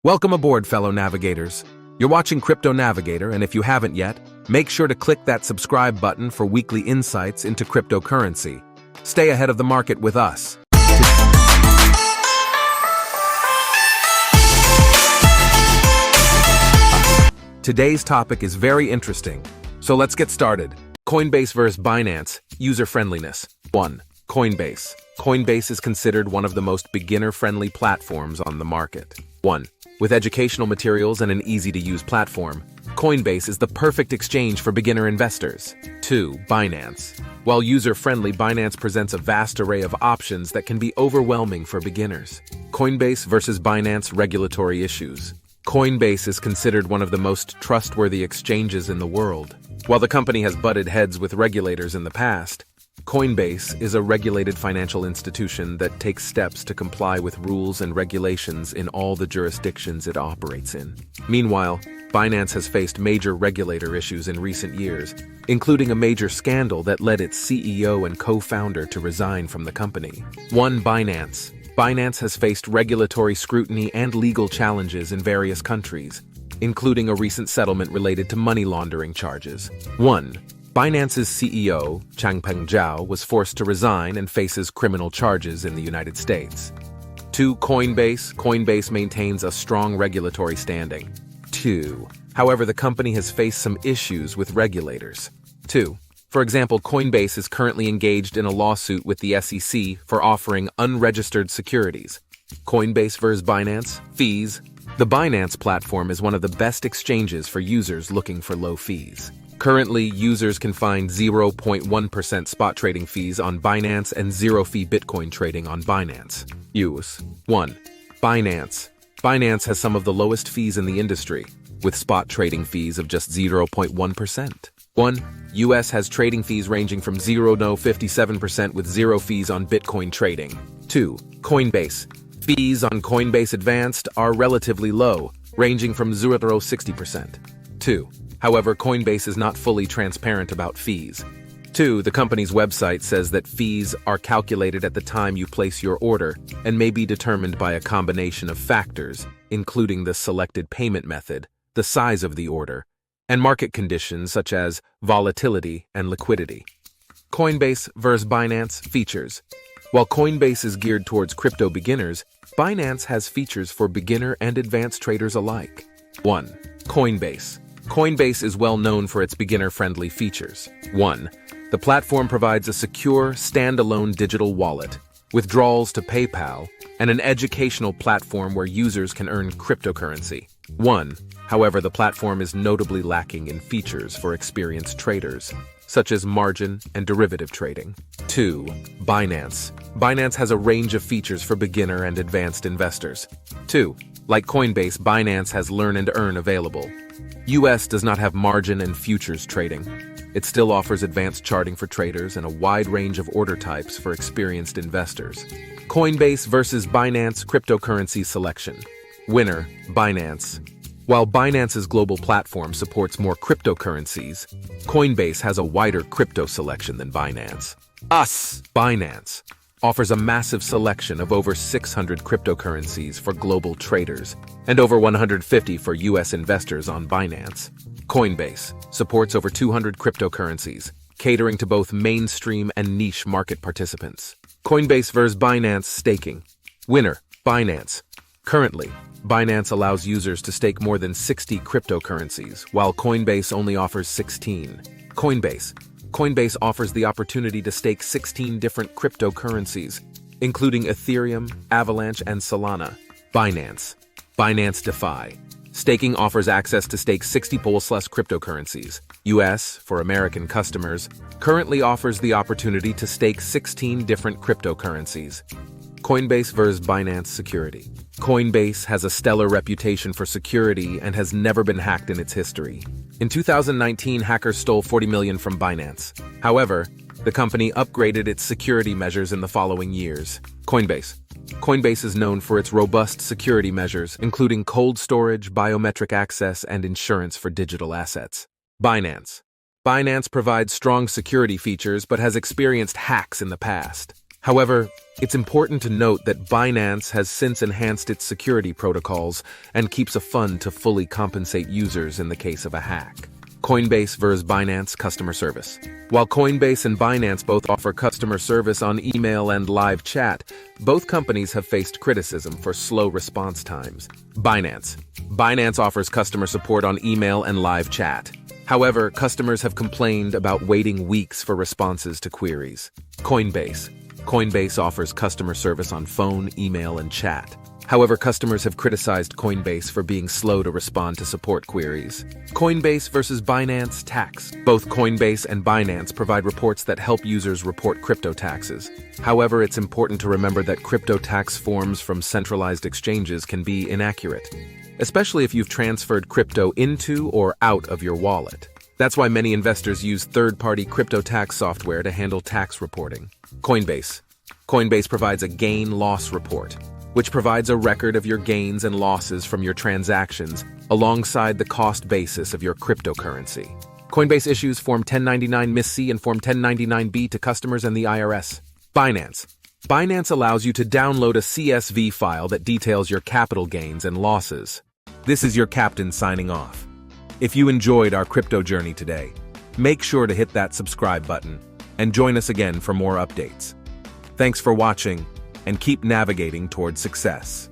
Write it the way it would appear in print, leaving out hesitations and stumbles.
Welcome aboard, fellow navigators. You're watching Crypto Navigator, and if you haven't yet, make sure to click that subscribe button for weekly insights into cryptocurrency. Stay ahead of the market with us. Today's topic is very interesting, so let's get started. Coinbase versus Binance, user-friendliness. 1. Coinbase. Coinbase is considered one of the most beginner-friendly platforms on the market. 1. With educational materials and an easy-to-use platform, Coinbase is the perfect exchange for beginner investors. 2. Binance. While user-friendly, Binance presents a vast array of options that can be overwhelming for beginners. Coinbase versus Binance regulatory issues. Coinbase is considered one of the most trustworthy exchanges in the world. While the company has butted heads with regulators in the past, Coinbase is a regulated financial institution that takes steps to comply with rules and regulations in all the jurisdictions it operates in. Meanwhile, Binance has faced major regulator issues in recent years, including a major scandal that led its CEO and co-founder to resign from the company. 1. Binance. Binance has faced regulatory scrutiny and legal challenges in various countries, including a recent settlement related to money laundering charges. 1. Binance's CEO, Changpeng Zhao, was forced to resign and faces criminal charges in the United States. 2. Coinbase. Coinbase maintains a strong regulatory standing. 2. However, the company has faced some issues with regulators. 2. For example, Coinbase is currently engaged in a lawsuit with the SEC for offering unregistered securities. Coinbase versus Binance. Fees. The Binance platform is one of the best exchanges for users looking for low fees. Currently, users can find 0.1% spot trading fees on Binance and zero-fee Bitcoin trading on Binance. Use. 1. Binance. Binance has some of the lowest fees in the industry, with spot trading fees of just 0.1%. 1. US has trading fees ranging from 0.57% with zero fees on Bitcoin trading. 2. Coinbase. Fees on Coinbase Advanced are relatively low, ranging from 0.60%. 2. However, Coinbase is not fully transparent about fees. 2. The company's website says that fees are calculated at the time you place your order and may be determined by a combination of factors, including the selected payment method, the size of the order, and market conditions such as volatility and liquidity. Coinbase versus Binance features. While Coinbase is geared towards crypto beginners, Binance has features for beginner and advanced traders alike. 1. Coinbase. Coinbase is well known for its beginner-friendly features. 1. The platform provides a secure, standalone digital wallet, withdrawals to PayPal, and an educational platform where users can earn cryptocurrency. 1. However, the platform is notably lacking in features for experienced traders, such as margin and derivative trading. 2. Binance. Binance has a range of features for beginner and advanced investors. 2. Like Coinbase, Binance has Learn and Earn available. US does not have margin and futures trading. It still offers advanced charting for traders and a wide range of order types for experienced investors. Coinbase versus Binance cryptocurrency selection. Winner, Binance. While Binance's global platform supports more cryptocurrencies, Coinbase has a wider crypto selection than Binance. Binance offers a massive selection of over 600 cryptocurrencies for global traders and over 150 for US investors on Binance. Coinbase supports over 200 cryptocurrencies, catering to both mainstream and niche market participants. Coinbase versus Binance staking. Winner, Binance. Currently, Binance allows users to stake more than 60 cryptocurrencies, while Coinbase only offers 16. Coinbase offers the opportunity to stake 16 different cryptocurrencies, including Ethereum, Avalanche, and Solana. Binance DeFi. Staking offers access to stake 60+ cryptocurrencies. US, for American customers, currently offers the opportunity to stake 16 different cryptocurrencies. Coinbase versus Binance security. Coinbase has a stellar reputation for security and has never been hacked in its history. In 2019, hackers stole $40 million from Binance. However, the company upgraded its security measures in the following years. Coinbase. Coinbase is known for its robust security measures, including cold storage, biometric access, and insurance for digital assets. Binance. Binance provides strong security features but has experienced hacks in the past. However, it's important to note that Binance has since enhanced its security protocols and keeps a fund to fully compensate users in the case of a hack. Coinbase vs. Binance customer service. While Coinbase and Binance both offer customer service on email and live chat, both companies have faced criticism for slow response times. Binance offers customer support on email and live chat. However, customers have complained about waiting weeks for responses to queries. Coinbase offers customer service on phone, email, and chat. However, customers have criticized Coinbase for being slow to respond to support queries. Coinbase versus Binance tax. Both Coinbase and Binance provide reports that help users report crypto taxes. However, it's important to remember that crypto tax forms from centralized exchanges can be inaccurate, especially if you've transferred crypto into or out of your wallet. That's why many investors use third-party crypto tax software to handle tax reporting. Coinbase provides a gain-loss report, which provides a record of your gains and losses from your transactions alongside the cost basis of your cryptocurrency. Coinbase issues Form 1099 Miss C and Form 1099-B to customers and the IRS. Binance allows you to download a CSV file that details your capital gains and losses. This is your captain signing off. If you enjoyed our crypto journey today, make sure to hit that subscribe button and join us again for more updates. Thanks for watching, and keep navigating toward success.